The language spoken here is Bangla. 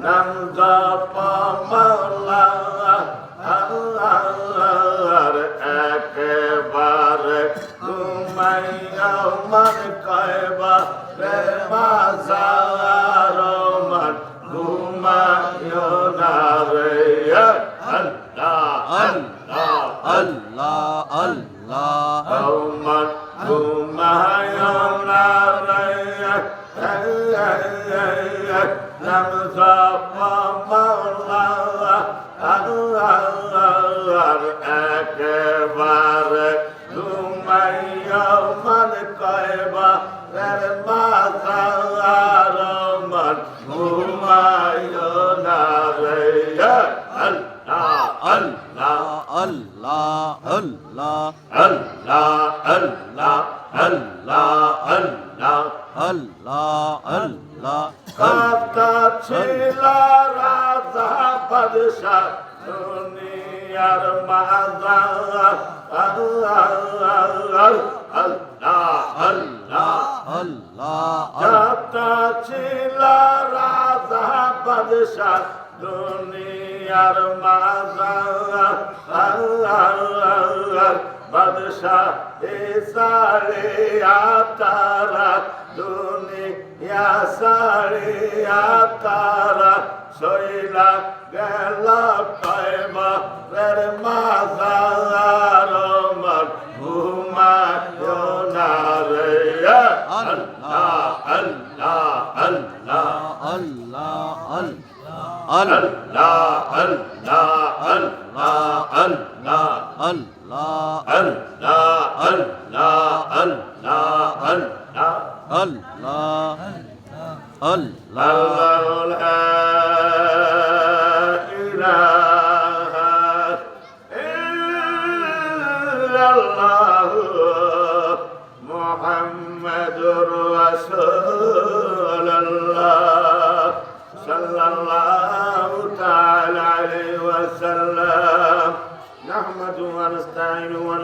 নাম জপ মাওলা আল্লাহর একেবারে ঘুমাইয়া মন কয়বা রে মাজার মন ঘুমাইও না রে আল্লাহ আল্লাহ আল্লাহ আল্লাহ মন ঘুমাইও না রে নাম জপ মাওলা আল্লাহর একেবারে ঘুমাইয়া মন কয়বা রে মাজার মন ঘুমাইও না রে আল্লাহ আল্লাহ আল্লাহ আল্লাহ আল্লাহ আল্লাহ আল্লাহ আল্লাহ আল্লাহ আল্লাহ কথা ছিল রাজা বাদশাহ দুনিয়ার মাজা আল্লাহ আল্লাহ আল্লাহ আল্লাহ কথা ছিল রাজা বাদশাহ দুনিয়ার মাজা আল্লাহ বাদশাহ এ সাড়ে আতারা দুনিয়া সাড়ে আতারা শৈলা গেল কয়বা রে মাজার মন ঘুমায়ো না রে আল্লাহ আল্লাহ আল্লাহ আল্লাহ আল্লাহ আল্লাহ আল্লাহ আল্লাহ আল্লাহ আল্লাহ আল্লাহ আল্লাহ আল্লাহ আল্লাহ আল্লাহ আল্লাহ লা ইলাহা ইল্লাল্লাহ মুহাম্মাদুর রাসূলুল্লাহ সাল্লাল্লাহু তাআলা আলাইহি ওয়া সাল্লাম নাহমাদু ওয়া নাস্তাঈনু